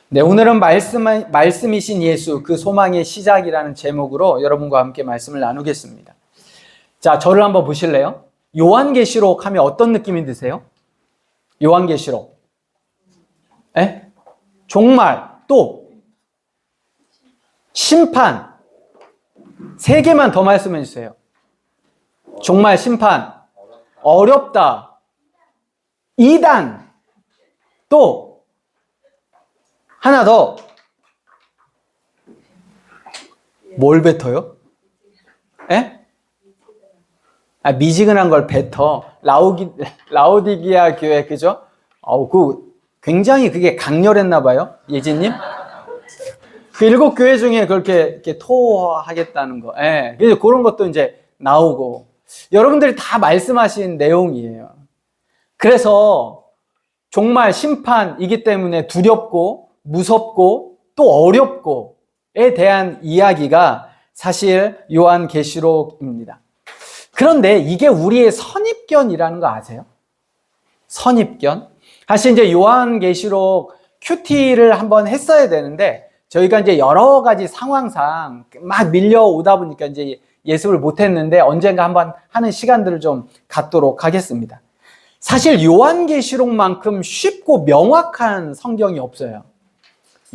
네, 오늘은 말씀이신 예수, 그 소망의 시작이라는 제목으로 여러분과 함께 말씀을 나누겠습니다. 자, 저를 한번 보실래요? 요한계시록 하면 어떤 느낌이 드세요? 요한계시록. 에? 종말, 또 심판. 세 개만 더 말씀해 주세요. 종말, 심판, 어렵다, 이단, 또 하나 더. 뭘 뱉어요? 에? 미지근한 걸 뱉어. 라오디기아 교회, 그죠? 굉장히 그게 강렬했나 봐요. 예진님? 그 7교회 중에 그렇게 이렇게 토하겠다는 거. 예. 그래서 그런 것도 이제 나오고. 여러분들이 다 말씀하신 내용이에요. 그래서 종말 심판이기 때문에 두렵고 무섭고 또 어렵고에 대한 이야기가 사실 요한계시록입니다. 그런데 이게 우리의 선입견이라는 거 아세요? 선입견? 사실 이제 요한계시록 큐티를 한번 했어야 되는데 저희가 이제 여러 가지 상황상 막 밀려오다 보니까 이제 예습을 못했는데 언젠가 한번 하는 시간들을 좀 갖도록 하겠습니다. 사실 요한계시록만큼 쉽고 명확한 성경이 없어요.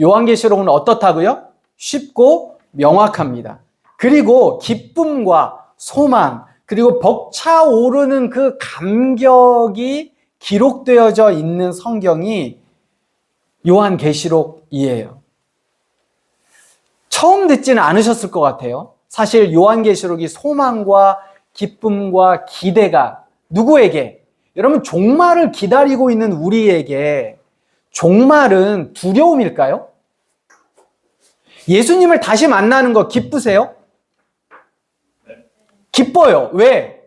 요한계시록은 어떻다고요? 쉽고 명확합니다. 그리고 기쁨과 소망, 그리고 벅차오르는 그 감격이 기록되어져 있는 성경이 요한계시록이에요. 처음 듣지는 않으셨을 것 같아요. 사실 요한계시록이 소망과 기쁨과 기대가 누구에게? 여러분, 종말을 기다리고 있는 우리에게 종말은 두려움일까요? 예수님을 다시 만나는 거 기쁘세요? 기뻐요. 왜?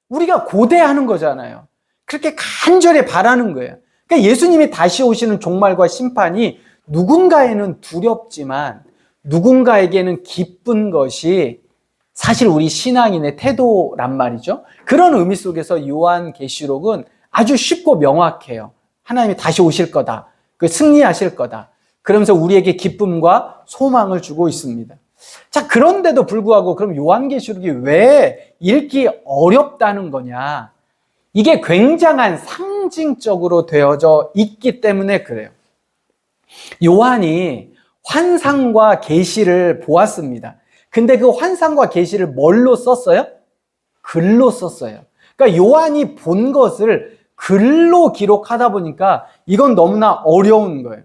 우리가 고대하는 거잖아요. 그렇게 간절히 바라는 거예요. 그러니까 예수님이 다시 오시는 종말과 심판이 누군가에는 두렵지만 누군가에게는 기쁜 것이 사실 우리 신앙인의 태도란 말이죠. 그런 의미 속에서 요한계시록은 아주 쉽고 명확해요. 하나님이 다시 오실 거다. 승리하실 거다. 그러면서 우리에게 기쁨과 소망을 주고 있습니다. 자, 그런데도 불구하고 그럼 요한계시록이 왜 읽기 어렵다는 거냐? 이게 굉장한 상징적으로 되어져 있기 때문에 그래요. 요한이 환상과 계시를 보았습니다. 근데 그 환상과 계시를 뭘로 썼어요? 글로 썼어요. 그러니까 요한이 본 것을 글로 기록하다 보니까 이건 너무나 어려운 거예요.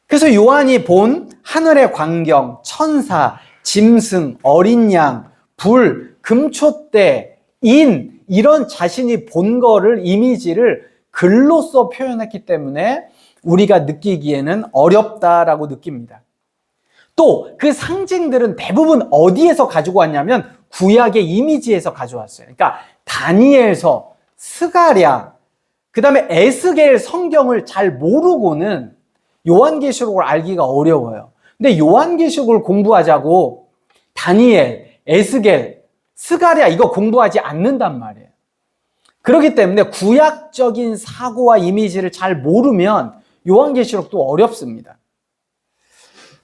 그래서 요한이 본 하늘의 광경, 천사, 짐승, 어린 양, 불, 금초대, 인, 이런 자신이 본 거를, 이미지를 글로써 표현했기 때문에 우리가 느끼기에는 어렵다라고 느낍니다. 또 그 상징들은 대부분 어디에서 가지고 왔냐면 구약의 이미지에서 가져왔어요. 그러니까 다니엘서, 스가랴, 그 다음에 에스겔 성경을 잘 모르고는 요한계시록을 알기가 어려워요. 근데 요한계시록을 공부하자고 다니엘, 에스겔, 스가랴 이거 공부하지 않는단 말이에요. 그렇기 때문에 구약적인 사고와 이미지를 잘 모르면 요한계시록도 어렵습니다.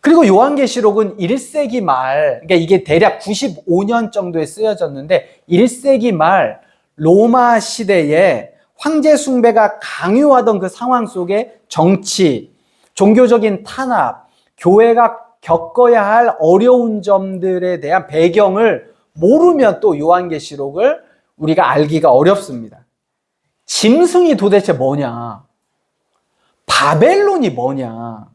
그리고 요한계시록은 1세기 말, 그러니까 이게 대략 95년 정도에 쓰여졌는데 1세기 말 로마 시대에 황제 숭배가 강요하던 그 상황 속에 정치, 종교적인 탄압, 교회가 겪어야 할 어려운 점들에 대한 배경을 모르면 또 요한계시록을 우리가 알기가 어렵습니다. 짐승이 도대체 뭐냐? 바벨론이 뭐냐?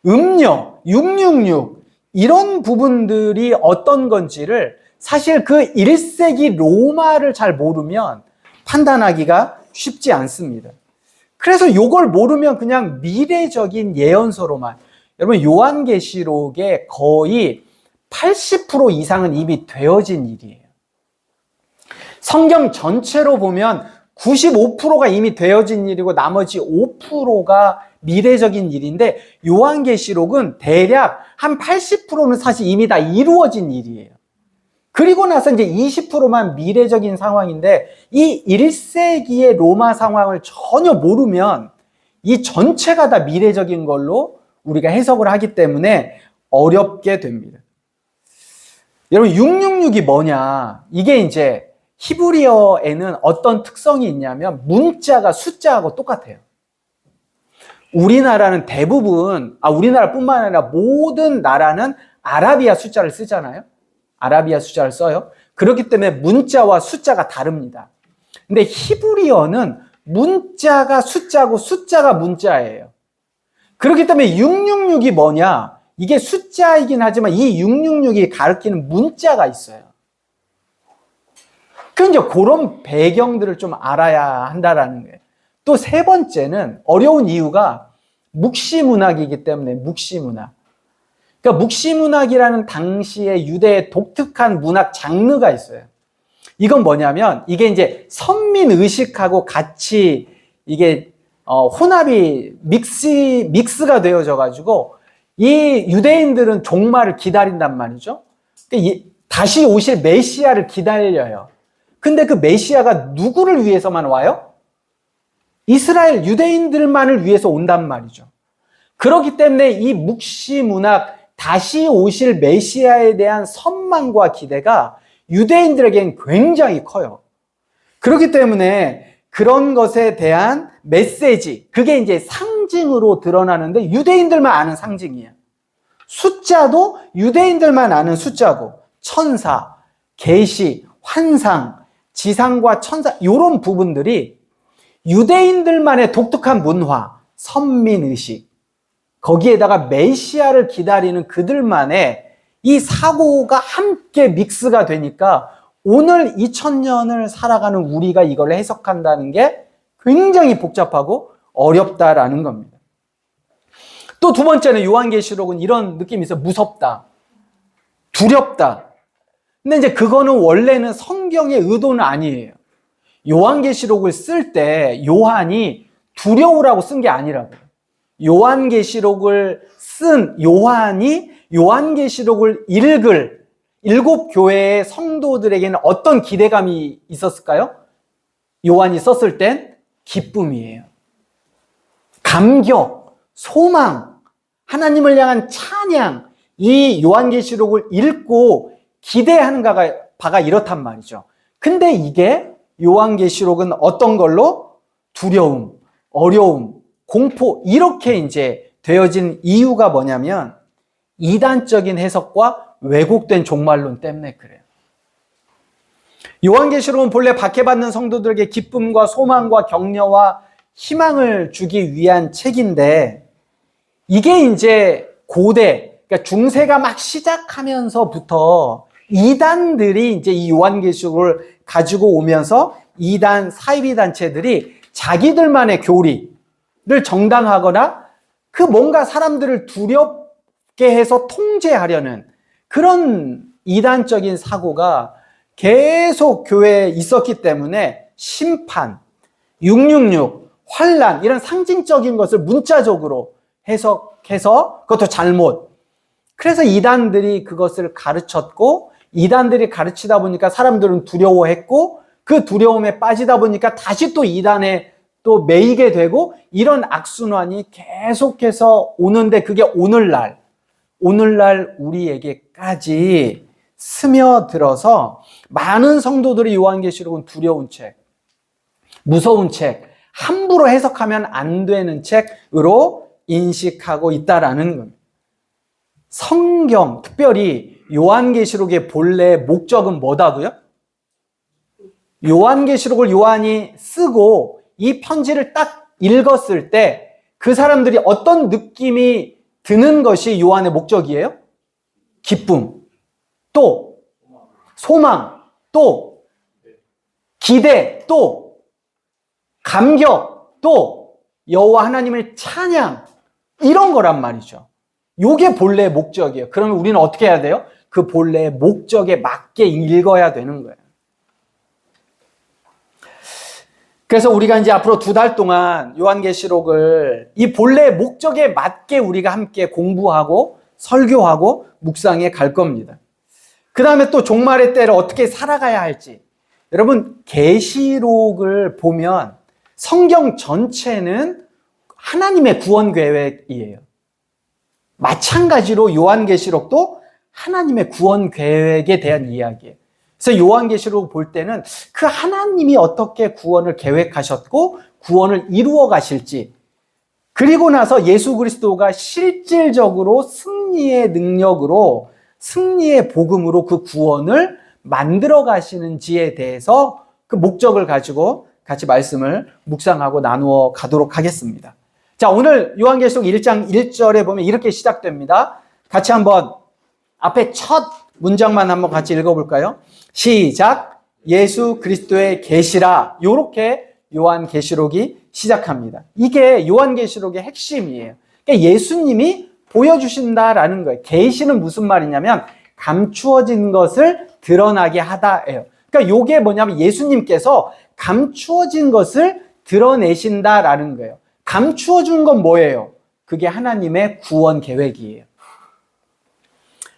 음력, 666 이런 부분들이 어떤 건지를 사실 그 1세기 로마를 잘 모르면 판단하기가 쉽지 않습니다. 그래서 이걸 모르면 그냥 미래적인 예언서로만, 여러분 요한계시록의 거의 80% 이상은 이미 되어진 일이에요. 성경 전체로 보면 95%가 이미 되어진 일이고 나머지 5%가 미래적인 일인데 요한계시록은 대략 한 80%는 사실 이미 다 이루어진 일이에요. 그리고 나서 이제 20%만 미래적인 상황인데 이 1세기의 로마 상황을 전혀 모르면 이 전체가 다 미래적인 걸로 우리가 해석을 하기 때문에 어렵게 됩니다. 여러분 666이 뭐냐? 이게 이제 히브리어에는 어떤 특성이 있냐면 문자가 숫자하고 똑같아요. 우리나라는 대부분, 우리나라뿐만 아니라 모든 나라는 아라비아 숫자를 쓰잖아요. 아라비아 숫자를 써요. 그렇기 때문에 문자와 숫자가 다릅니다. 근데 히브리어는 문자가 숫자고 숫자가 문자예요. 그렇기 때문에 666이 뭐냐? 이게 숫자이긴 하지만 이 666이 가리키는 문자가 있어요. 이제 그런 배경들을 좀 알아야 한다라는 거예요. 또 세 번째는 어려운 이유가 묵시문학이기 때문에 묵시문학. 그러니까 묵시문학이라는 당시의 유대의 독특한 문학 장르가 있어요. 이건 뭐냐면 이게 이제 선민의식하고 같이 이게 혼합이 믹스가 되어져 가지고 이 유대인들은 종말을 기다린단 말이죠. 다시 오실 메시아를 기다려요. 근데 그 메시아가 누구를 위해서만 와요? 이스라엘 유대인들만을 위해서 온단 말이죠. 그렇기 때문에 이 묵시문학, 다시 오실 메시아에 대한 선망과 기대가 유대인들에겐 굉장히 커요. 그렇기 때문에 그런 것에 대한 메시지, 그게 이제 상징으로 드러나는데 유대인들만 아는 상징이에요. 숫자도 유대인들만 아는 숫자고, 천사, 계시, 환상, 지상과 천사, 이런 부분들이 유대인들만의 독특한 문화, 선민의식, 거기에다가 메시아를 기다리는 그들만의 이 사고가 함께 믹스가 되니까 오늘 2000년을 살아가는 우리가 이걸 해석한다는 게 굉장히 복잡하고 어렵다라는 겁니다. 또 두 번째는 요한계시록은 이런 느낌이 있어요. 무섭다, 두렵다. 근데 이제 그거는 원래는 성경의 의도는 아니에요. 요한계시록을 쓸 때 요한이 두려우라고 쓴 게 아니라고요. 요한계시록을 쓴 요한이 요한계시록을 읽을 7교회의 성도들에게는 어떤 기대감이 있었을까요? 요한이 썼을 땐 기쁨이에요. 감격, 소망, 하나님을 향한 찬양, 이 요한계시록을 읽고 기대하는 바가 이렇단 말이죠. 근데 이게 요한계시록은 어떤 걸로? 두려움, 어려움, 공포, 이렇게 이제 되어진 이유가 뭐냐면 이단적인 해석과 왜곡된 종말론 때문에 그래요. 요한계시록은 본래 박해받는 성도들에게 기쁨과 소망과 격려와 희망을 주기 위한 책인데 이게 이제 고대, 그러니까 중세가 막 시작하면서부터 이단들이 이제 이 요한계시록을 가지고 오면서 이단 사이비 단체들이 자기들만의 교리를 정당하거나 그 뭔가 사람들을 두렵게 해서 통제하려는 그런 이단적인 사고가 계속 교회에 있었기 때문에 심판, 666, 환란 이런 상징적인 것을 문자적으로 해석해서 그것도 잘못. 그래서 이단들이 그것을 가르쳤고 이단들이 가르치다 보니까 사람들은 두려워했고 그 두려움에 빠지다 보니까 다시 또 이단에 또 매이게 되고 이런 악순환이 계속해서 오는데 그게 오늘날 우리에게까지 스며들어서 많은 성도들이 요한계시록은 두려운 책, 무서운 책, 함부로 해석하면 안 되는 책으로 인식하고 있다라는 겁니다. 성경, 특별히 요한계시록의 본래 목적은 뭐다고요? 요한계시록을 요한이 쓰고 이 편지를 딱 읽었을 때 그 사람들이 어떤 느낌이 드는 것이 요한의 목적이에요? 기쁨, 또 소망, 또 기대, 또 감격, 또 여호와 하나님을 찬양, 이런 거란 말이죠. 요게 본래의 목적이에요. 그러면 우리는 어떻게 해야 돼요? 그 본래의 목적에 맞게 읽어야 되는 거예요. 그래서 우리가 이제 앞으로 2달 동안 요한계시록을 이 본래의 목적에 맞게 우리가 함께 공부하고 설교하고 묵상해 갈 겁니다. 그 다음에 또 종말의 때를 어떻게 살아가야 할지. 여러분, 계시록을 보면 성경 전체는 하나님의 구원 계획이에요. 마찬가지로 요한계시록도 하나님의 구원 계획에 대한 이야기예요. 그래서 요한계시록 볼 때는 그 하나님이 어떻게 구원을 계획하셨고 구원을 이루어 가실지, 그리고 나서 예수 그리스도가 실질적으로 승리의 능력으로, 승리의 복음으로 그 구원을 만들어 가시는지에 대해서 그 목적을 가지고 같이 말씀을 묵상하고 나누어 가도록 하겠습니다. 자, 오늘 요한계시록 1장 1절에 보면 이렇게 시작됩니다. 같이 한번 앞에 첫 문장만 한번 같이 읽어볼까요? 시작. 예수 그리스도의 계시라. 요렇게 요한계시록이 시작합니다. 이게 요한계시록의 핵심이에요. 그러니까 예수님이 보여주신다라는 거예요. 계시는 무슨 말이냐면 감추어진 것을 드러나게 하다예요. 그러니까 요게 뭐냐면 예수님께서 감추어진 것을 드러내신다라는 거예요. 감추어준 건 뭐예요? 그게 하나님의 구원 계획이에요.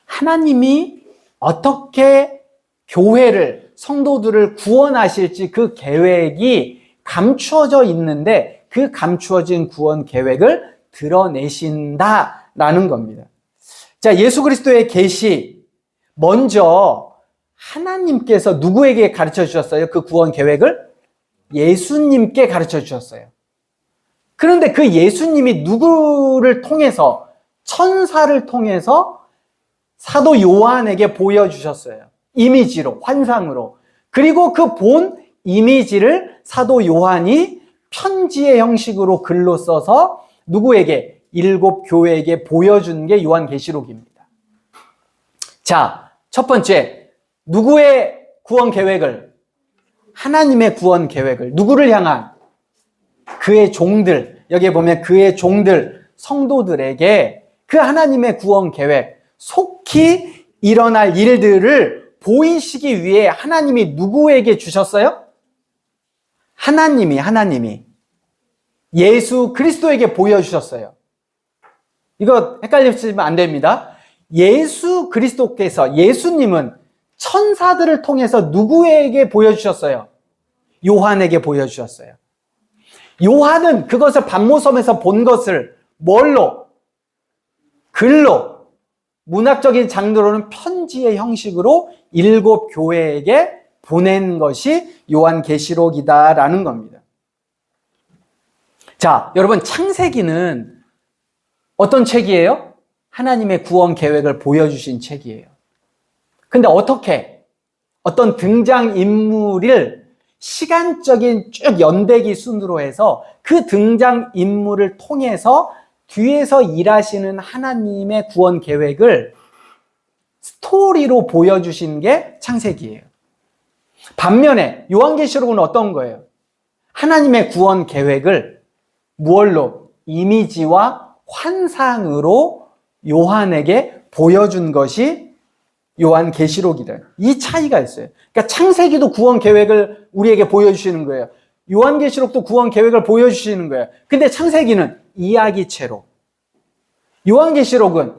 하나님이 어떻게 교회를, 성도들을 구원하실지 그 계획이 감추어져 있는데 그 감추어진 구원 계획을 드러내신다라는 겁니다. 자, 예수 그리스도의 계시, 먼저 하나님께서 누구에게 가르쳐 주셨어요? 그 구원 계획을? 예수님께 가르쳐 주셨어요. 그런데 그 예수님이 누구를 통해서, 천사를 통해서 사도 요한에게 보여주셨어요. 이미지로, 환상으로. 그리고 그 본 이미지를 사도 요한이 편지의 형식으로 글로 써서 누구에게? 7 교회에게 보여준 게 요한계시록입니다. 자, 첫 번째, 누구의 구원 계획을? 하나님의 구원 계획을. 누구를 향한? 그의 종들, 여기에 보면 그의 종들, 성도들에게 그 하나님의 구원 계획, 속히 일어날 일들을 보이시기 위해 하나님이 누구에게 주셨어요? 하나님이 예수 그리스도에게 보여주셨어요. 이거 헷갈리시면 안 됩니다. 예수 그리스도께서, 예수님은 천사들을 통해서 누구에게 보여주셨어요? 요한에게 보여주셨어요. 요한은 그것을 반모섬에서 본 것을 뭘로? 글로, 문학적인 장르로는 편지의 형식으로 7 교회에게 보낸 것이 요한계시록이다라는 겁니다. 자, 여러분, 창세기는 어떤 책이에요? 하나님의 구원 계획을 보여주신 책이에요. 근데 어떻게? 어떤 등장인물을 시간적인 쭉 연대기 순으로 해서 그 등장인물을 통해서 뒤에서 일하시는 하나님의 구원 계획을 스토리로 보여주신 게 창세기예요. 반면에 요한계시록은 어떤 거예요? 하나님의 구원 계획을 무얼로? 이미지와 환상으로 요한에게 보여준 것이 요한계시록이다. 이 차이가 있어요. 그러니까 창세기도 구원 계획을 우리에게 보여주시는 거예요. 요한계시록도 구원 계획을 보여주시는 거예요. 근데 창세기는 이야기체로, 요한계시록은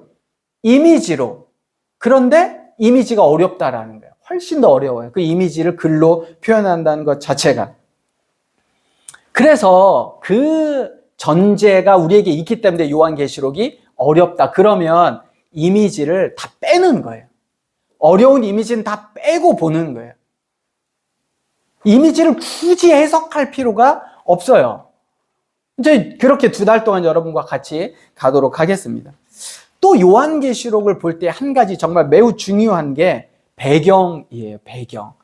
이미지로. 그런데 이미지가 어렵다라는 거예요. 훨씬 더 어려워요. 그 이미지를 글로 표현한다는 것 자체가. 그래서 그 전제가 우리에게 있기 때문에 요한계시록이 어렵다. 그러면 이미지를 다 빼는 거예요. 어려운 이미지는 다 빼고 보는 거예요. 이미지를 굳이 해석할 필요가 없어요. 이제 그렇게 2달 동안 여러분과 같이 가도록 하겠습니다. 또 요한계시록을 볼 때 한 가지 정말 매우 중요한 게 배경이에요. 배경.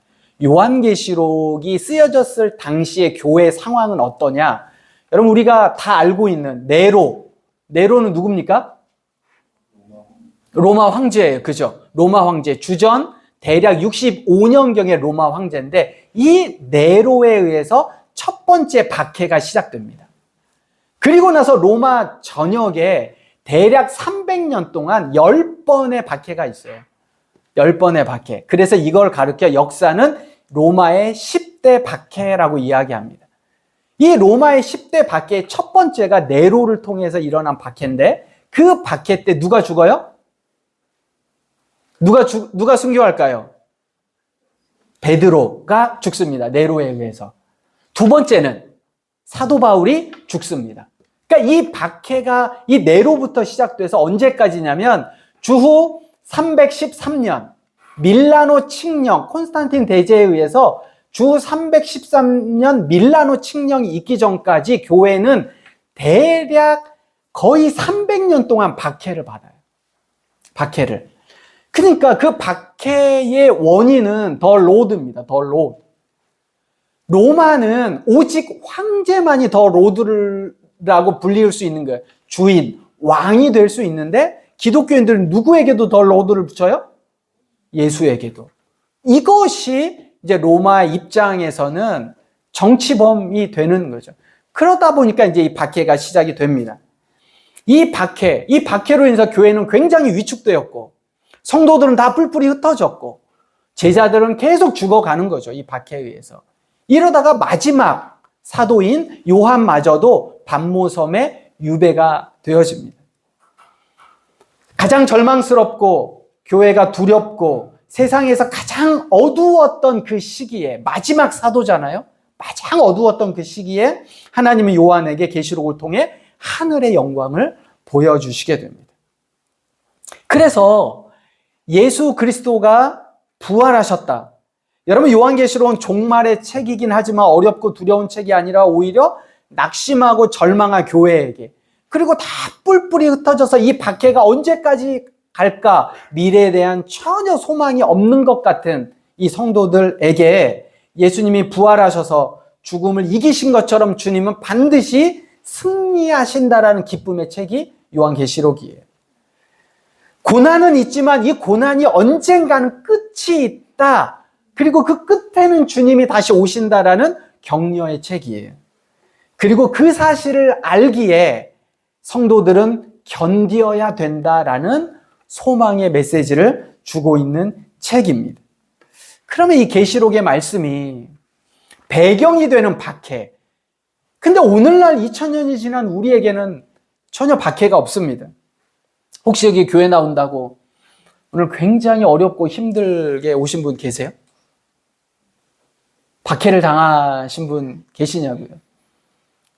요한계시록이 쓰여졌을 당시의 교회 상황은 어떠냐? 여러분, 우리가 다 알고 있는 네로는 누굽니까? 로마 황제예요. 그죠? 로마 황제. 주전 대략 65년경의 로마 황제인데 이 네로에 의해서 첫 번째 박해가 시작됩니다. 그리고 나서 로마 전역에 대략 300년 동안 10번의 박해가 있어요. 10번의 박해. 그래서 이걸 가르쳐 역사는 로마의 10대 박해라고 이야기합니다. 이 로마의 10대 박해의 첫 번째가 네로를 통해서 일어난 박해인데 그 박해 때 누가 죽어요? 누가 순교할까요? 베드로가 죽습니다. 네로에 의해서. 두 번째는 사도 바울이 죽습니다. 그러니까 이 박해가 이 네로부터 시작돼서 언제까지냐면 주후 313년 밀라노 칙령, 콘스탄틴 대제에 의해서 주 313년 밀라노 칙령이 있기 전까지 교회는 대략 거의 300년 동안 박해를 받아요. 박해를. 그러니까 그 박해의 원인은 더 로드입니다. 더 로드. 로마는 오직 황제만이 더 로드라고 불릴 수 있는 거예요. 주인, 왕이 될 수 있는데 기독교인들은 누구에게도 더 로드를 붙여요? 예수에게도. 이것이 이제 로마 입장에서는 정치범이 되는 거죠. 그러다 보니까 이제 이 박해가 시작이 됩니다. 이 박해로 인해서 교회는 굉장히 위축되었고, 성도들은 다 뿔뿔이 흩어졌고, 제자들은 계속 죽어가는 거죠. 이 박해에 의해서. 이러다가 마지막 사도인 요한마저도 반모섬에 유배가 되어집니다. 가장 절망스럽고 교회가 두렵고 세상에서 가장 어두웠던 그 시기에, 마지막 사도잖아요. 가장 어두웠던 그 시기에 하나님은 요한에게 계시록을 통해 하늘의 영광을 보여주시게 됩니다. 그래서 예수 그리스도가 부활하셨다. 여러분, 요한계시록은 종말의 책이긴 하지만 어렵고 두려운 책이 아니라 오히려 낙심하고 절망한 교회에게, 그리고 다 뿔뿔이 흩어져서 이 박해가 언제까지 갈까, 미래에 대한 전혀 소망이 없는 것 같은 이 성도들에게 예수님이 부활하셔서 죽음을 이기신 것처럼 주님은 반드시 승리하신다라는 기쁨의 책이 요한계시록이에요. 고난은 있지만 이 고난이 언젠가는 끝이 있다. 그리고 그 끝에는 주님이 다시 오신다라는 격려의 책이에요. 그리고 그 사실을 알기에 성도들은 견디어야 된다라는 소망의 메시지를 주고 있는 책입니다. 그러면 이 계시록의 말씀이 배경이 되는 박해. 근데 오늘날 2000년이 지난 우리에게는 전혀 박해가 없습니다. 혹시 여기 교회 나온다고 오늘 굉장히 어렵고 힘들게 오신 분 계세요? 박해를 당하신 분 계시냐고요?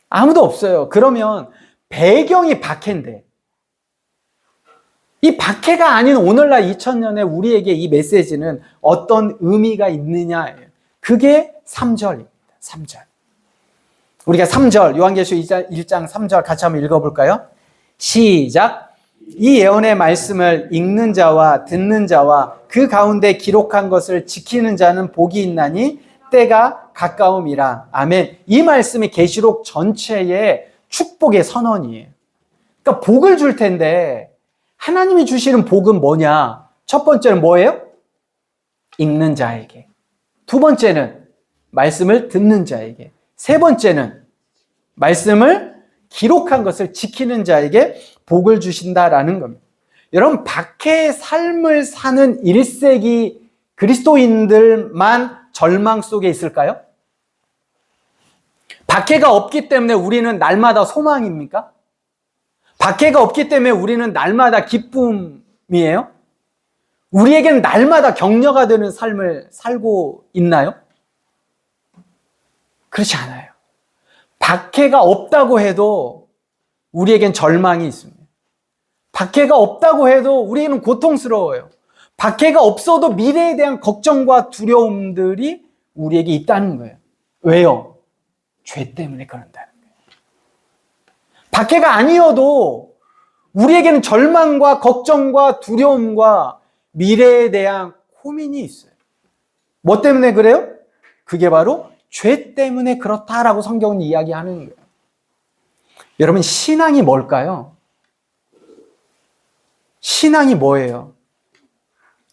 아무도 없어요. 그러면 배경이 박해인데, 이 박해가 아닌 오늘날 2000년에 우리에게 이 메시지는 어떤 의미가 있느냐예요. 그게 3절입니다. 3절. 우리가 3절, 요한계시록 1장 3절 같이 한번 읽어볼까요? 시작. 이 예언의 말씀을 읽는 자와 듣는 자와 그 가운데 기록한 것을 지키는 자는 복이 있나니 때가 가까움이라. 아멘. 이 말씀이 계시록 전체의 축복의 선언이에요. 그러니까 복을 줄 텐데 하나님이 주시는 복은 뭐냐? 첫 번째는 뭐예요? 읽는 자에게. 두 번째는 말씀을 듣는 자에게. 세 번째는 말씀을 기록한 것을 지키는 자에게 복을 주신다라는 겁니다. 여러분, 박해의 삶을 사는 1세기 그리스도인들만 절망 속에 있을까요? 박해가 없기 때문에 우리는 날마다 소망입니까? 박해가 없기 때문에 우리는 날마다 기쁨이에요? 우리에게는 날마다 격려가 되는 삶을 살고 있나요? 그렇지 않아요. 박해가 없다고 해도 우리에겐 절망이 있습니다. 박해가 없다고 해도 우리는 고통스러워요. 박해가 없어도 미래에 대한 걱정과 두려움들이 우리에게 있다는 거예요. 왜요? 죄 때문에 그런다는 거예요. 박해가 아니어도 우리에게는 절망과 걱정과 두려움과 미래에 대한 고민이 있어요. 뭐 때문에 그래요? 그게 바로 죄 때문에 그렇다라고 성경은 이야기하는 거예요. 여러분, 신앙이 뭘까요? 신앙이 뭐예요?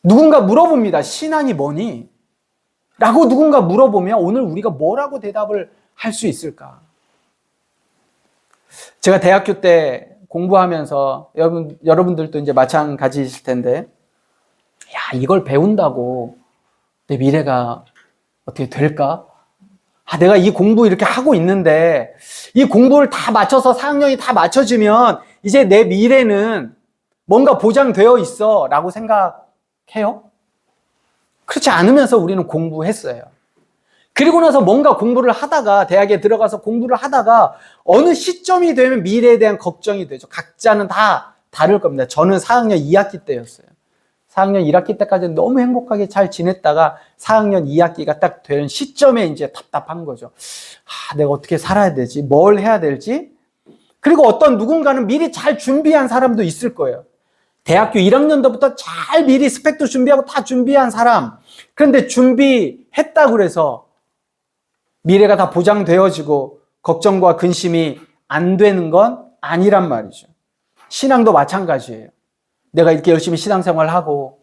누군가 물어봅니다. 신앙이 뭐니? 라고 누군가 물어보면 오늘 우리가 뭐라고 대답을 할 수 있을까? 제가 대학교 때 공부하면서 여러분들도 이제 마찬가지이실 텐데, 야, 이걸 배운다고 내 미래가 어떻게 될까? 아, 내가 이 공부 이렇게 하고 있는데 이 공부를 다 맞춰서 4학년이 다 맞춰지면 이제 내 미래는 뭔가 보장되어 있어 라고 생각해요? 그렇지 않으면서 우리는 공부했어요. 그리고 나서 뭔가 공부를 하다가, 대학에 들어가서 공부를 하다가 어느 시점이 되면 미래에 대한 걱정이 되죠. 각자는 다 다를 겁니다. 저는 4학년 2학기 때였어요. 4학년 1학기 때까지는 너무 행복하게 잘 지냈다가 4학년 2학기가 딱 되는 시점에 이제 답답한 거죠. 내가 어떻게 살아야 되지? 뭘 해야 될지? 그리고 어떤 누군가는 미리 잘 준비한 사람도 있을 거예요. 대학교 1학년도부터 잘 미리 스펙도 준비하고 다 준비한 사람. 그런데 준비했다고 그래서 미래가 다 보장되어지고 걱정과 근심이 안 되는 건 아니란 말이죠. 신앙도 마찬가지예요. 내가 이렇게 열심히 신앙생활하고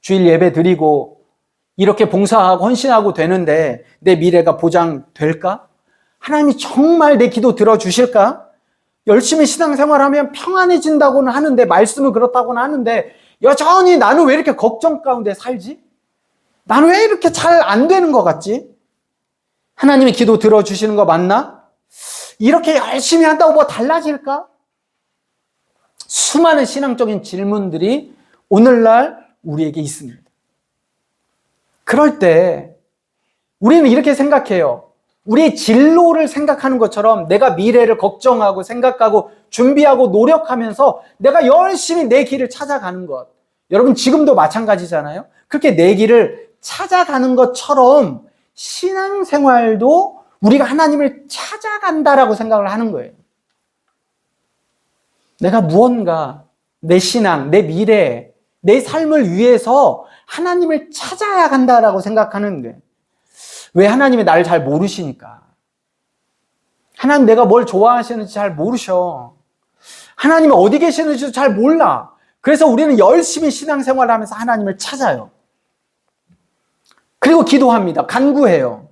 주일 예배 드리고 이렇게 봉사하고 헌신하고 되는데 내 미래가 보장될까? 하나님이 정말 내 기도 들어주실까? 열심히 신앙생활하면 평안해진다고는 하는데, 말씀은 그렇다고는 하는데 여전히 나는 왜 이렇게 걱정 가운데 살지? 나는 왜 이렇게 잘 안 되는 것 같지? 하나님이 기도 들어주시는 거 맞나? 이렇게 열심히 한다고 뭐 달라질까? 수많은 신앙적인 질문들이 오늘날 우리에게 있습니다. 그럴 때 우리는 이렇게 생각해요. 우리의 진로를 생각하는 것처럼 내가 미래를 걱정하고 생각하고 준비하고 노력하면서 내가 열심히 내 길을 찾아가는 것. 여러분 지금도 마찬가지잖아요. 그렇게 내 길을 찾아가는 것처럼 신앙생활도 우리가 하나님을 찾아간다라고 생각을 하는 거예요. 내가 무언가 내 신앙, 내 미래, 내 삶을 위해서 하나님을 찾아야 간다라고 생각하는 거예요. 왜? 하나님이 나를 잘 모르시니까. 하나님 내가 뭘 좋아하시는지 잘 모르셔. 하나님이 어디 계시는지도 잘 몰라. 그래서 우리는 열심히 신앙생활을 하면서 하나님을 찾아요. 그리고 기도합니다. 간구해요.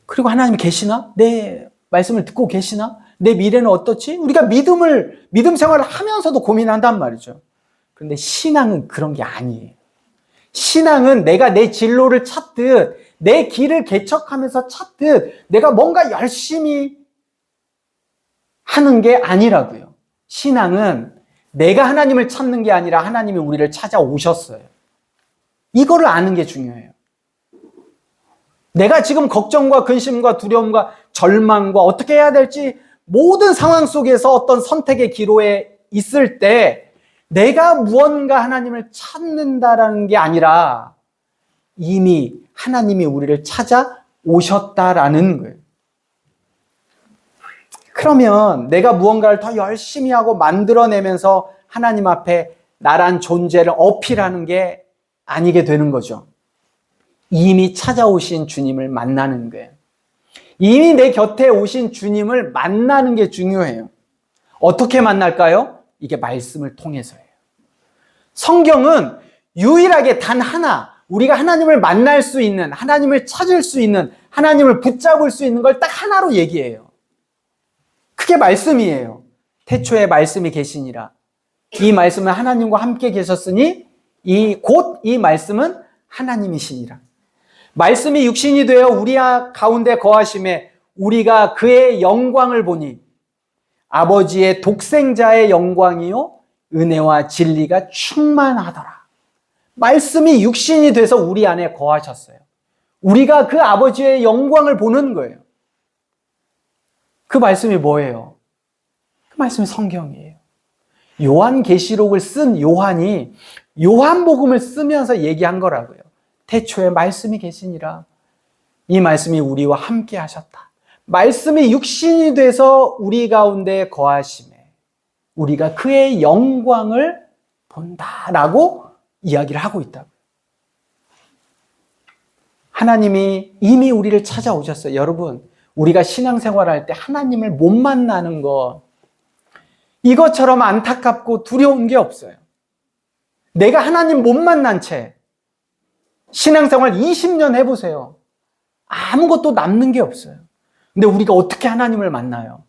그리고 하나님이 계시나? 내 말씀을 듣고 계시나? 내 미래는 어떻지? 우리가 믿음 생활을 하면서도 고민한단 말이죠. 그런데 신앙은 그런 게 아니에요. 신앙은 내가 내 진로를 찾듯, 내 길을 개척하면서 찾듯, 내가 뭔가 열심히 하는 게 아니라고요. 신앙은 내가 하나님을 찾는 게 아니라 하나님이 우리를 찾아오셨어요. 이거를 아는 게 중요해요. 내가 지금 걱정과 근심과 두려움과 절망과 어떻게 해야 될지 모든 상황 속에서 어떤 선택의 기로에 있을 때 내가 무언가 하나님을 찾는다라는 게 아니라 이미 하나님이 우리를 찾아오셨다라는 거예요. 그러면 내가 무언가를 더 열심히 하고 만들어내면서 하나님 앞에 나란 존재를 어필하는 게 아니게 되는 거죠. 이미 찾아오신 주님을 만나는 거예요. 이미 내 곁에 오신 주님을 만나는 게 중요해요. 어떻게 만날까요? 이게 말씀을 통해서예요. 성경은 유일하게 단 하나, 우리가 하나님을 만날 수 있는, 하나님을 찾을 수 있는, 하나님을 붙잡을 수 있는 걸 딱 하나로 얘기해요. 그게 말씀이에요. 태초에 말씀이 계시니라. 이 말씀은 하나님과 함께 계셨으니 곧 이 말씀은 하나님이시니라. 말씀이 육신이 되어 우리 가운데 거하심에 우리가 그의 영광을 보니 아버지의 독생자의 영광이요 은혜와 진리가 충만하더라. 말씀이 육신이 돼서 우리 안에 거하셨어요. 우리가 그 아버지의 영광을 보는 거예요. 그 말씀이 뭐예요? 그 말씀이 성경이에요. 요한계시록을 쓴 요한이 요한복음을 쓰면서 얘기한 거라고요. 태초에 말씀이 계시니라. 이 말씀이 우리와 함께 하셨다. 말씀이 육신이 돼서 우리 가운데 거하심에 우리가 그의 영광을 본다라고 이야기를 하고 있다고요. 하나님이 이미 우리를 찾아오셨어요. 여러분, 우리가 신앙생활할 때 하나님을 못 만나는 것, 이것처럼 안타깝고 두려운 게 없어요. 내가 하나님 못 만난 채 신앙생활 20년 해보세요. 아무것도 남는 게 없어요. 근데 우리가 어떻게 하나님을 만나요?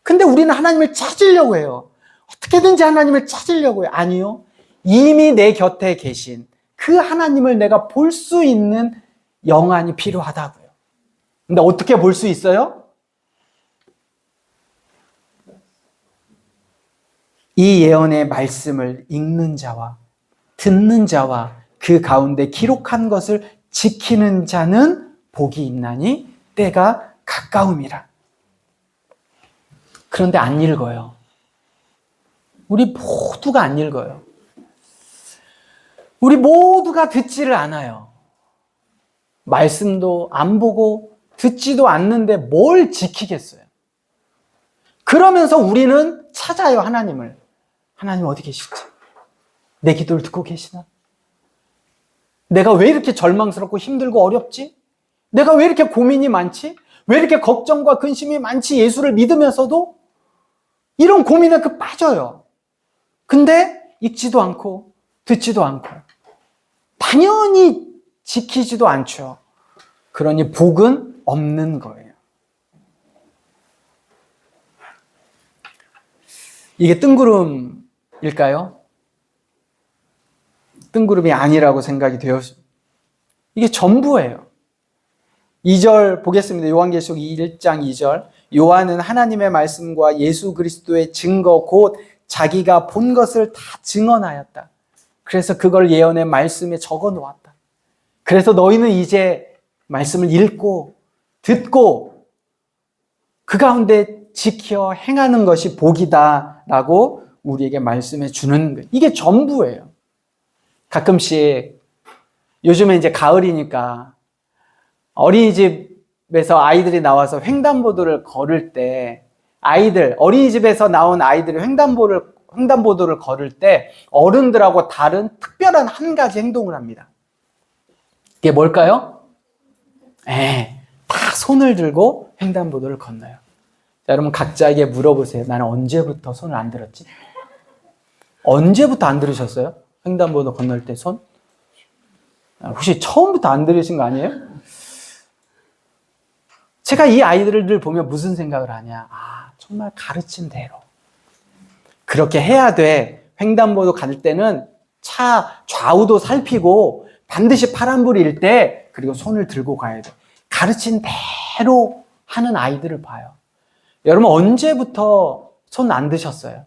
근데 우리는 하나님을 찾으려고 해요. 어떻게든지 하나님을 찾으려고 해요. 아니요. 이미 내 곁에 계신 그 하나님을 내가 볼 수 있는 영안이 필요하다고요. 근데 어떻게 볼 수 있어요? 이 예언의 말씀을 읽는 자와 듣는 자와 그 가운데 기록한 것을 지키는 자는 복이 있나니 때가 가까움이라. 그런데 안 읽어요. 우리 모두가 안 읽어요. 우리 모두가 듣지를 않아요. 말씀도 안 보고 듣지도 않는데 뭘 지키겠어요? 그러면서 우리는 찾아요, 하나님을. 하나님 어디 계시지? 내 기도를 듣고 계시나? 내가 왜 이렇게 절망스럽고 힘들고 어렵지? 내가 왜 이렇게 고민이 많지? 왜 이렇게 걱정과 근심이 많지? 예수를 믿으면서도 이런 고민에 빠져요. 근데 읽지도 않고 듣지도 않고 당연히 지키지도 않죠. 그러니 복은 없는 거예요. 이게 뜬구름일까요? 뜬구름이 아니라고 생각이 되었습니다. 이게 전부예요. 2절 보겠습니다. 요한계시록 1장 2절. 요한은 하나님의 말씀과 예수 그리스도의 증거 곧 자기가 본 것을 다 증언하였다. 그래서 그걸 예언의 말씀에 적어 놓았다. 그래서 너희는 이제 말씀을 읽고 듣고 그 가운데 지켜 행하는 것이 복이다 라고 우리에게 말씀해 주는 거예요. 이게 전부예요. 가끔씩 요즘에 이제 가을이니까 어린이집에서 아이들이 나와서 횡단보도를 걸을 때 어린이집에서 나온 아이들이 횡단보도를 걸을 때 어른들하고 다른 특별한 한 가지 행동을 합니다. 그게 뭘까요? 다 손을 들고 횡단보도를 건너요. 자, 여러분 각자에게 물어보세요. 나는 언제부터 손을 안 들었지? 언제부터 안 들으셨어요? 횡단보도 건널 때 손? 혹시 처음부터 안 들으신 거 아니에요? 제가 이 아이들을 보면 무슨 생각을 하냐? 정말 가르친 대로 그렇게 해야 돼. 횡단보도 갈 때는 차 좌우도 살피고 반드시 파란불일 때 그리고 손을 들고 가야 돼. 가르친 대로 하는 아이들을 봐요. 여러분 언제부터 손 안 드셨어요?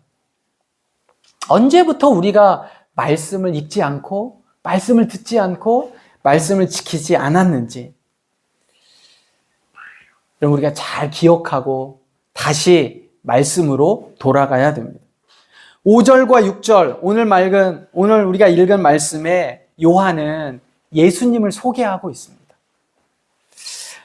언제부터 우리가 말씀을 읽지 않고 말씀을 듣지 않고 말씀을 지키지 않았는지 여러분 우리가 잘 기억하고 다시 말씀으로 돌아가야 됩니다. 5절과 6절 오늘 우리가 읽은 말씀에 요한은 예수님을 소개하고 있습니다.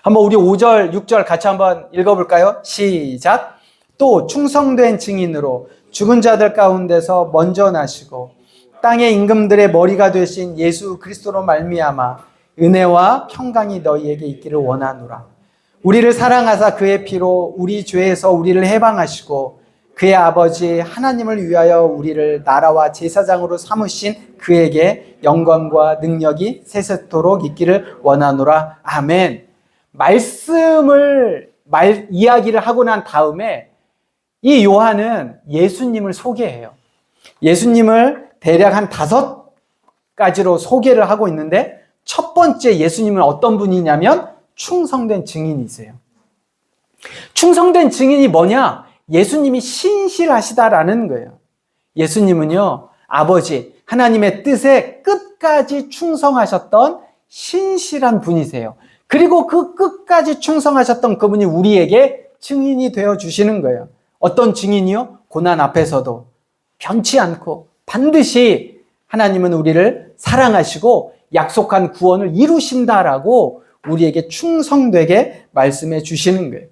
한번 우리 5절, 6절 같이 한번 읽어볼까요? 시작! 또 충성된 증인으로 죽은 자들 가운데서 먼저 나시고 땅의 임금들의 머리가 되신 예수 그리스도로 말미암아 은혜와 평강이 너희에게 있기를 원하노라. 우리를 사랑하사 그의 피로 우리 죄에서 우리를 해방하시고 그의 아버지 하나님을 위하여 우리를 나라와 제사장으로 삼으신 그에게 영광과 능력이 세세토록 있기를 원하노라. 아멘. 이야기를 하고 난 다음에 이 요한은 예수님을 소개해요. 예수님을 대략 한 5가지로 소개를 하고 있는데 첫 번째 예수님은 어떤 분이냐면 충성된 증인이세요. 충성된 증인이 뭐냐? 예수님이 신실하시다라는 거예요. 예수님은요, 아버지 하나님의 뜻에 끝까지 충성하셨던 신실한 분이세요. 그리고 그 끝까지 충성하셨던 그분이 우리에게 증인이 되어 주시는 거예요. 어떤 증인이요? 고난 앞에서도 변치 않고 반드시 하나님은 우리를 사랑하시고 약속한 구원을 이루신다라고 우리에게 충성되게 말씀해 주시는 거예요.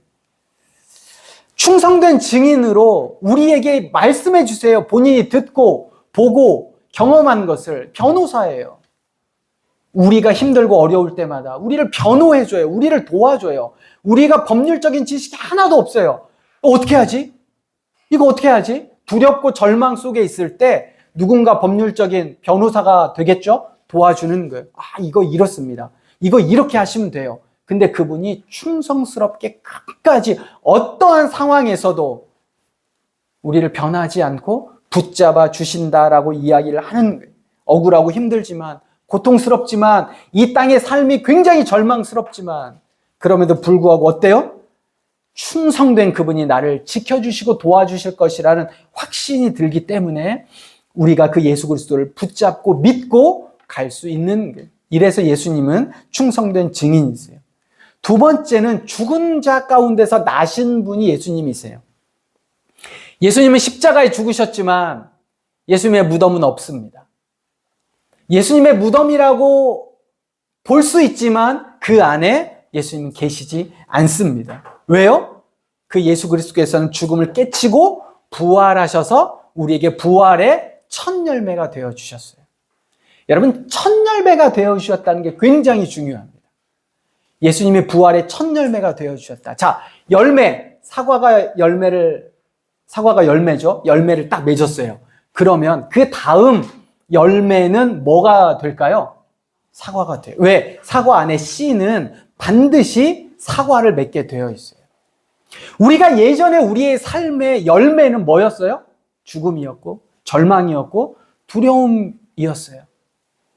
충성된 증인으로 우리에게 말씀해 주세요. 본인이 듣고 보고 경험한 것을. 변호사예요. 우리가 힘들고 어려울 때마다 우리를 변호해줘요. 우리를 도와줘요. 우리가 법률적인 지식이 하나도 없어요. 어떻게 하지? 이거 어떻게 하지? 두렵고 절망 속에 있을 때 누군가 법률적인 변호사가 되겠죠? 도와주는 거예요. 이거 이렇습니다. 이거 이렇게 하시면 돼요. 근데 그분이 충성스럽게 끝까지 어떠한 상황에서도 우리를 변하지 않고 붙잡아 주신다라고 이야기를 하는 거예요. 억울하고 힘들지만 고통스럽지만 이 땅의 삶이 굉장히 절망스럽지만 그럼에도 불구하고 어때요? 충성된 그분이 나를 지켜주시고 도와주실 것이라는 확신이 들기 때문에 우리가 그 예수 그리스도를 붙잡고 믿고 갈 수 있는 거예요. 이래서 예수님은 충성된 증인이세요. 두 번째는 죽은 자 가운데서 나신 분이 예수님이세요. 예수님은 십자가에 죽으셨지만 예수님의 무덤은 없습니다. 예수님의 무덤이라고 볼 수 있지만 그 안에 예수님은 계시지 않습니다. 왜요? 그 예수 그리스도께서는 죽음을 깨치고 부활하셔서 우리에게 부활의 첫 열매가 되어주셨어요. 여러분, 첫 열매가 되어주셨다는 게 굉장히 중요합니다. 예수님이 부활의 첫 열매가 되어주셨다. 자, 열매, 사과가 열매죠. 열매를 딱 맺었어요. 그러면 그 다음 열매는 뭐가 될까요? 사과가 돼요. 왜? 사과 안에 씨는 반드시 사과를 맺게 되어 있어요. 우리가 예전에 우리의 삶의 열매는 뭐였어요? 죽음이었고, 절망이었고, 두려움이었어요.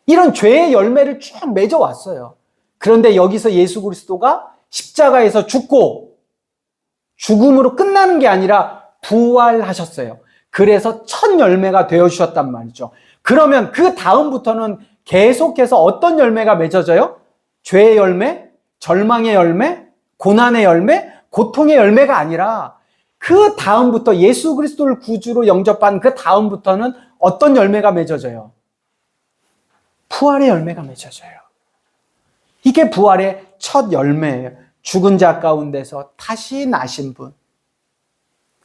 이런 죄의 열매를 쭉 맺어왔어요. 그런데 여기서 예수 그리스도가 십자가에서 죽고 죽음으로 끝나는 게 아니라 부활하셨어요. 그래서 첫 열매가 되어주셨단 말이죠. 그러면 그 다음부터는 계속해서 어떤 열매가 맺어져요? 죄의 열매, 절망의 열매, 고난의 열매, 고통의 열매가 아니라 그 다음부터 예수 그리스도를 구주로 영접한 그 다음부터는 어떤 열매가 맺어져요? 부활의 열매가 맺어져요. 이게 부활의 첫 열매예요. 죽은 자 가운데서 다시 나신 분.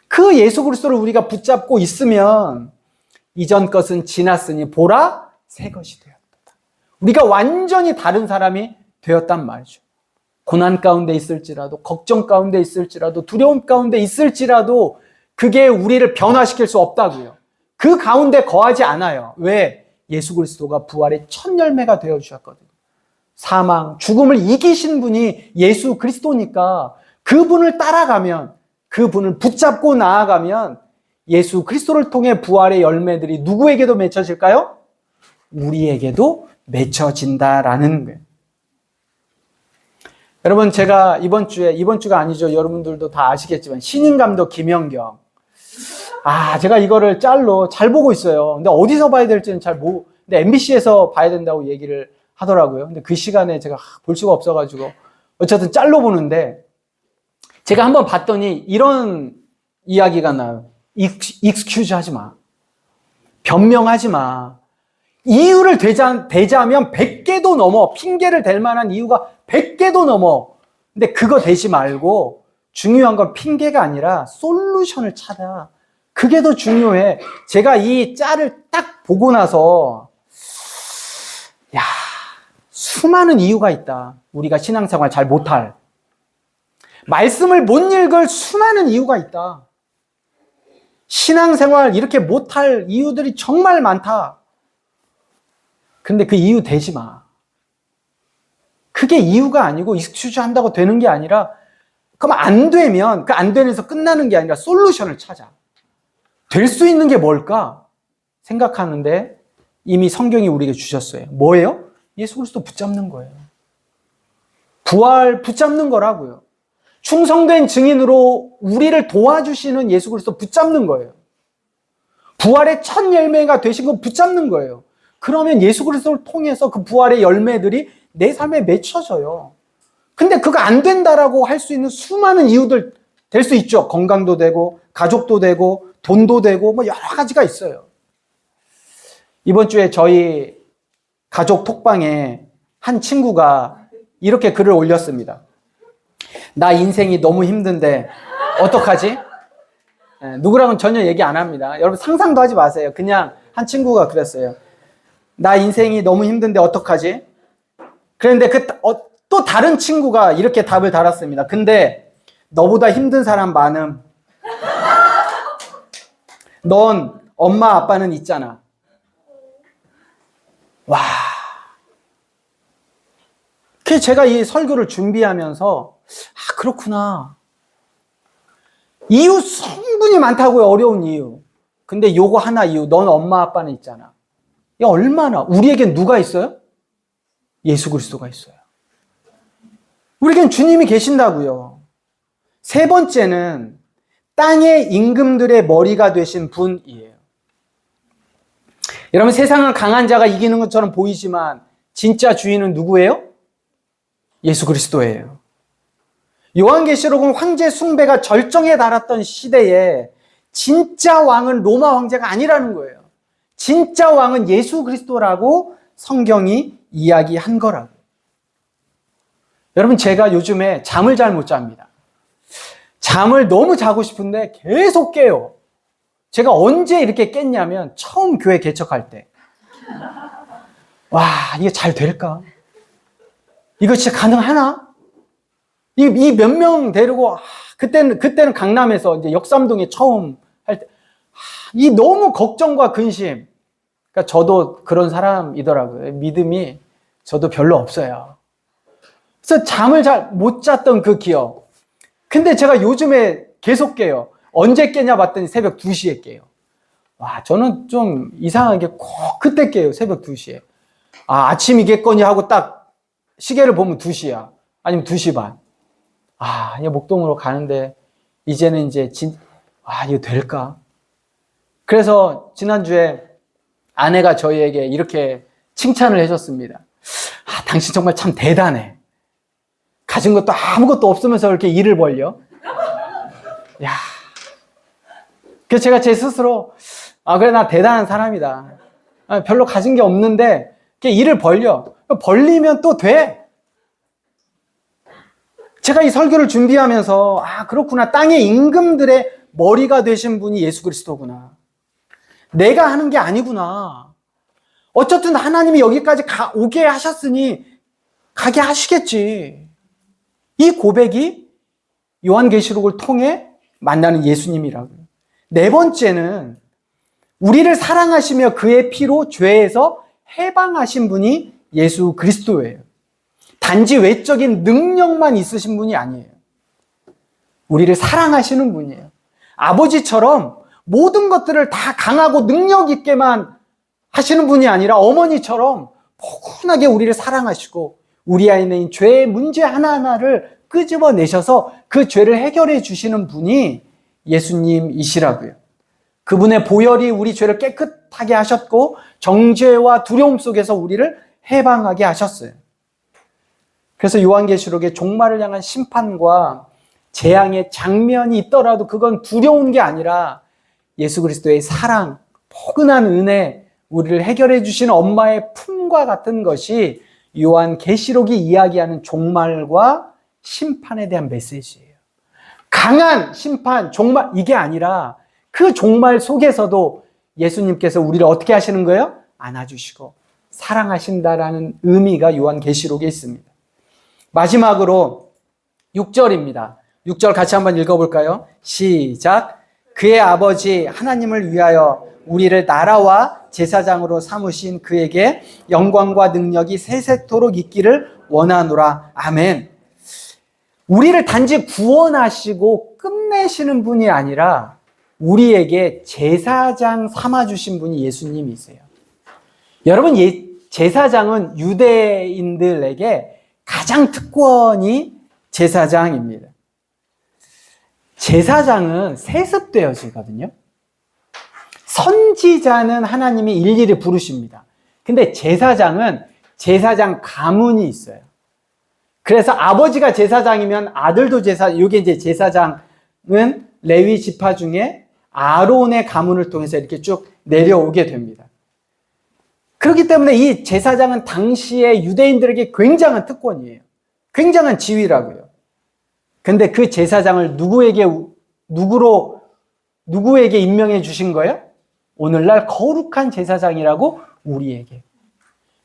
그 예수 그리스도를 우리가 붙잡고 있으면 이전 것은 지났으니 보라 새 것이 되었다. 우리가 완전히 다른 사람이 되었단 말이죠. 고난 가운데 있을지라도, 걱정 가운데 있을지라도, 두려움 가운데 있을지라도 그게 우리를 변화시킬 수 없다고요. 그 가운데 거하지 않아요. 왜? 예수 그리스도가 부활의 첫 열매가 되어주셨거든요. 사망, 죽음을 이기신 분이 예수 그리스도니까 그분을 따라가면, 그분을 붙잡고 나아가면 예수 그리스도를 통해 부활의 열매들이 누구에게도 맺혀질까요? 우리에게도 맺혀진다라는 거예요. 여러분, 제가 이번 주가 아니죠. 여러분들도 다 아시겠지만 신인감독 김연경. 제가 이거를 짤로 잘 보고 있어요. 근데 어디서 봐야 될지는 근데 MBC에서 봐야 된다고 얘기를 하더라고요. 근데 그 시간에 제가 볼 수가 없어가지고 어쨌든 짤로 보는데 제가 한번 봤더니 이런 이야기가 나요. 익스큐즈 하지 마. 변명하지 마. 이유를 대자면 100개도 넘어. 핑계를 댈 만한 이유가 100개도 넘어. 근데 그거 대지 말고 중요한 건 핑계가 아니라 솔루션을 찾아. 그게 더 중요해. 제가 이 짤을 딱 보고 나서 수많은 이유가 있다. 우리가 신앙생활 잘 못할. 말씀을 못 읽을 수많은 이유가 있다. 신앙생활 이렇게 못할 이유들이 정말 많다. 근데 그 이유 대지 마. 그게 이유가 아니고 익스큐즈 한다고 되는 게 아니라 그럼 안 되면 그 안 되면서 끝나는 게 아니라 솔루션을 찾아. 될 수 있는 게 뭘까? 생각하는데 이미 성경이 우리에게 주셨어요. 뭐예요? 예수 그리스도 붙잡는 거예요. 부활 붙잡는 거라고요. 충성된 증인으로 우리를 도와주시는 예수 그리스도 붙잡는 거예요. 부활의 첫 열매가 되신 거 붙잡는 거예요. 그러면 예수 그리스도를 통해서 그 부활의 열매들이 내 삶에 맺혀져요. 근데 그거 안 된다라고 할 수 있는 수많은 이유들 될 수 있죠. 건강도 되고, 가족도 되고, 돈도 되고, 여러 가지가 있어요. 이번 주에 저희 가족 톡방에 한 친구가 이렇게 글을 올렸습니다. 나 인생이 너무 힘든데 어떡하지? 누구랑은 전혀 얘기 안 합니다. 여러분 상상도 하지 마세요. 그냥 한 친구가 그랬어요. 나 인생이 너무 힘든데 어떡하지? 그런데 또 다른 친구가 이렇게 답을 달았습니다. 근데 너보다 힘든 사람 많음. 넌 엄마 아빠는 있잖아. 와. 그래서 제가 이 설교를 준비하면서 그렇구나. 이유 충분히 많다고요. 어려운 이유. 근데 요거 하나 이유. 넌 엄마 아빠는 있잖아. 야, 얼마나 우리에겐 누가 있어요? 예수 그리스도가 있어요. 우리에겐 주님이 계신다고요. 세 번째는 땅의 임금들의 머리가 되신 분이에요. 여러분 세상은 강한 자가 이기는 것처럼 보이지만 진짜 주인은 누구예요? 예수 그리스도예요. 요한계시록은 황제 숭배가 절정에 달했던 시대에 진짜 왕은 로마 황제가 아니라는 거예요. 진짜 왕은 예수 그리스도라고 성경이 이야기한 거라고. 여러분, 제가 요즘에 잠을 잘 못 잡니다. 잠을 너무 자고 싶은데 계속 깨요. 제가 언제 이렇게 깼냐면 처음 교회 개척할 때. 와, 이게 잘 될까? 이거 진짜 가능하나? 이 몇 명 데리고, 그때는 강남에서 이제 역삼동에 처음 할 때, 이 너무 걱정과 근심. 그러니까 저도 그런 사람이더라고요. 믿음이 저도 별로 없어요. 그래서 잠을 잘 못 잤던 그 기억. 근데 제가 요즘에 계속 깨요. 언제 깨냐 봤더니 새벽 2시에 깨요. 와, 저는 좀 이상하게 꼭 그때 깨요. 새벽 2시에. 아, 아침이겠거니 하고 딱 시계를 보면 2시야. 아니면 2시 반. 아, 이제 목동으로 가는데 이제는 이제 이거 될까? 그래서 지난주에 아내가 저희에게 이렇게 칭찬을 해줬습니다. 아, 당신 정말 참 대단해. 가진 것도 아무것도 없으면서 이렇게 일을 벌려. 야. 그래서 제가 제 스스로, 그래, 나 대단한 사람이다. 별로 가진 게 없는데, 이렇게 일을 벌려. 벌리면 또 돼. 제가 이 설교를 준비하면서, 그렇구나. 땅의 임금들의 머리가 되신 분이 예수 그리스도구나. 내가 하는 게 아니구나. 어쨌든 하나님이 여기까지 오게 하셨으니, 가게 하시겠지. 이 고백이 요한계시록을 통해 만나는 예수님이라고요. 네 번째는 우리를 사랑하시며 그의 피로 죄에서 해방하신 분이 예수 그리스도예요. 단지 외적인 능력만 있으신 분이 아니에요. 우리를 사랑하시는 분이에요. 아버지처럼 모든 것들을 다 강하고 능력 있게만 하시는 분이 아니라 어머니처럼 포근하게 우리를 사랑하시고 우리 안에 있는 죄의 문제 하나하나를 끄집어내셔서 그 죄를 해결해 주시는 분이 예수님이시라고요. 그분의 보혈이 우리 죄를 깨끗하게 하셨고 정죄와 두려움 속에서 우리를 해방하게 하셨어요. 그래서 요한계시록에 종말을 향한 심판과 재앙의 장면이 있더라도 그건 두려운 게 아니라 예수 그리스도의 사랑, 포근한 은혜, 우리를 해결해 주시는 엄마의 품과 같은 것이 요한계시록이 이야기하는 종말과 심판에 대한 메시지예요. 강한 심판, 종말, 이게 아니라 그 종말 속에서도 예수님께서 우리를 어떻게 하시는 거예요? 안아주시고 사랑하신다라는 의미가 요한계시록에 있습니다. 마지막으로 6절입니다. 6절 같이 한번 읽어볼까요? 시작. 그의 아버지 하나님을 위하여 우리를 나라와 제사장으로 삼으신 그에게 영광과 능력이 세세토록 있기를 원하노라. 아멘. 우리를 단지 구원하시고 끝내시는 분이 아니라 우리에게 제사장 삼아주신 분이 예수님이세요. 여러분, 제사장은 유대인들에게 가장 특권이 제사장입니다. 제사장은 세습되어지거든요. 선지자는 하나님이 일일이 부르십니다. 근데 제사장은 제사장 가문이 있어요. 그래서 아버지가 제사장이면 아들도 이게 이제 제사장은 레위 지파 중에 아론의 가문을 통해서 이렇게 쭉 내려오게 됩니다. 그렇기 때문에 이 제사장은 당시에 유대인들에게 굉장한 특권이에요. 굉장한 지위라고요. 근데 그 제사장을 누구에게 임명해 주신 거예요? 오늘날 거룩한 제사장이라고 우리에게.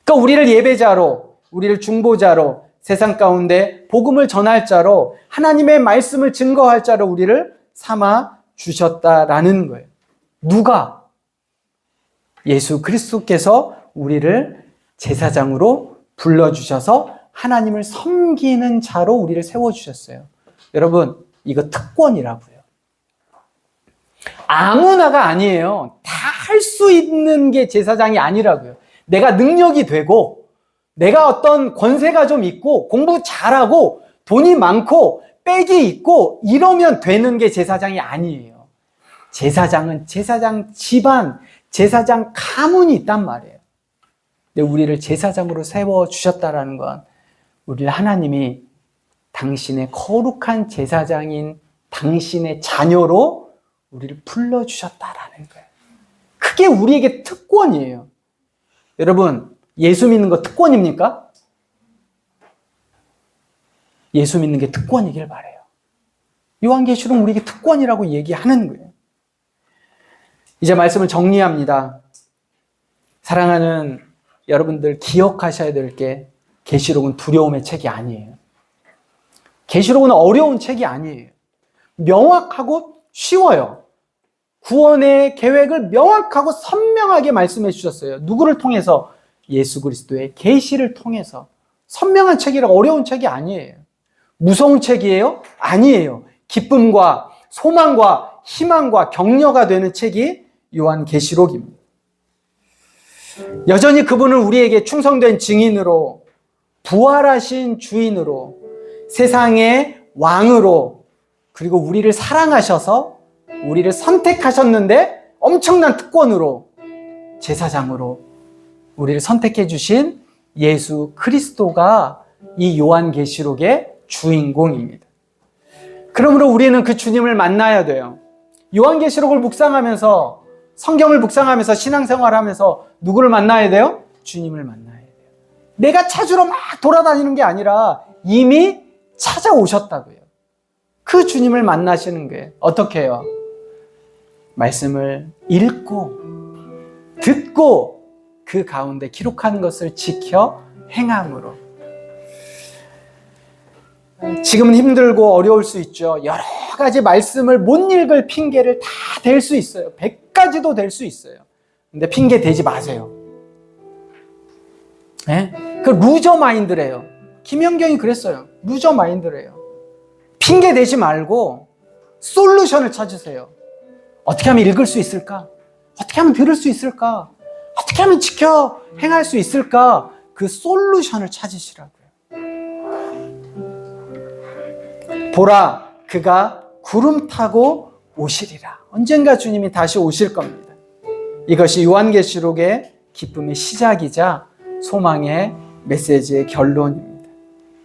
그러니까 우리를 예배자로, 우리를 중보자로, 세상 가운데 복음을 전할 자로, 하나님의 말씀을 증거할 자로 우리를 삼아 주셨다라는 거예요. 누가? 예수 그리스도께서 우리를 제사장으로 불러주셔서 하나님을 섬기는 자로 우리를 세워주셨어요. 여러분, 이거 특권이라고요. 아무나가 아니에요. 다 할 수 있는 게 제사장이 아니라고요. 내가 능력이 되고, 내가 어떤 권세가 좀 있고, 공부 잘하고, 돈이 많고, 빽이 있고, 이러면 되는 게 제사장이 아니에요. 제사장은 제사장 집안, 제사장 가문이 있단 말이에요. 근데 우리를 제사장으로 세워주셨다라는 건 우리를 하나님이 당신의 거룩한 제사장인 당신의 자녀로 우리를 불러주셨다라는 거예요. 그게 우리에게 특권이에요. 여러분, 예수 믿는 거 특권입니까? 예수 믿는 게 특권이길 바라요. 요한계시록 우리에게 특권이라고 얘기하는 거예요. 이제 말씀을 정리합니다. 사랑하는 여러분들, 기억하셔야 될 게 계시록은 두려움의 책이 아니에요. 계시록은 어려운 책이 아니에요. 명확하고 쉬워요. 구원의 계획을 명확하고 선명하게 말씀해 주셨어요. 누구를 통해서? 예수 그리스도의 계시를 통해서. 선명한 책이라 어려운 책이 아니에요. 무서운 책이에요? 아니에요. 기쁨과 소망과 희망과 격려가 되는 책이 요한계시록입니다. 여전히 그분은 우리에게 충성된 증인으로, 부활하신 주인으로, 세상의 왕으로, 그리고 우리를 사랑하셔서 우리를 선택하셨는데 엄청난 특권으로, 제사장으로 우리를 선택해 주신 예수 그리스도가 이 요한계시록의 주인공입니다. 그러므로 우리는 그 주님을 만나야 돼요. 요한계시록을 묵상하면서, 성경을 묵상하면서 신앙생활하면서 누구를 만나야 돼요? 주님을 만나야 돼요. 내가 찾으러 막 돌아다니는 게 아니라 이미 찾아오셨다고요. 그 주님을 만나시는 거예요. 어떻게 해요? 말씀을 읽고 듣고 그 가운데 기록한 것을 지켜 행함으로. 지금은 힘들고 어려울 수 있죠. 여러 가지 말씀을 못 읽을 핑계를 다 댈 수 있어요. 100가지도 될 수 있어요. 근데 핑계 대지 마세요. 네? 그 루저 마인드래요. 김연경이 그랬어요. 루저 마인드래요. 핑계 대지 말고 솔루션을 찾으세요. 어떻게 하면 읽을 수 있을까? 어떻게 하면 들을 수 있을까? 어떻게 하면 지켜 행할 수 있을까? 그 솔루션을 찾으시라고요. 보라, 그가 구름 타고 오시리라. 언젠가 주님이 다시 오실 겁니다. 이것이 요한계시록의 기쁨의 시작이자 소망의 메시지의 결론입니다.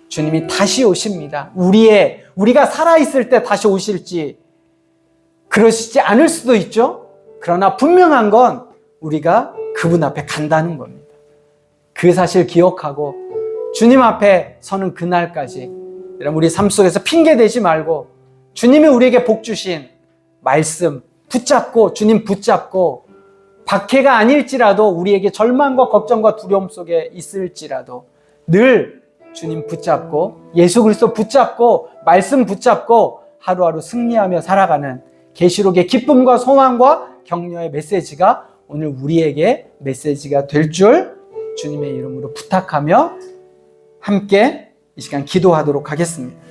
주님이 다시 오십니다. 우리가 살아있을 때 다시 오실지 그러시지 않을 수도 있죠. 그러나 분명한 건 우리가 그분 앞에 간다는 겁니다. 그 사실 기억하고 주님 앞에 서는 그날까지 여러분, 우리 삶 속에서 핑계 대지 말고 주님이 우리에게 복 주신 말씀 붙잡고, 주님 붙잡고, 박해가 아닐지라도 우리에게 절망과 걱정과 두려움 속에 있을지라도 늘 주님 붙잡고, 예수 그리스도 붙잡고, 말씀 붙잡고 하루하루 승리하며 살아가는 계시록의 기쁨과 소망과 격려의 메시지가 오늘 우리에게 메시지가 될 줄 주님의 이름으로 부탁하며 함께 이 시간 기도하도록 하겠습니다.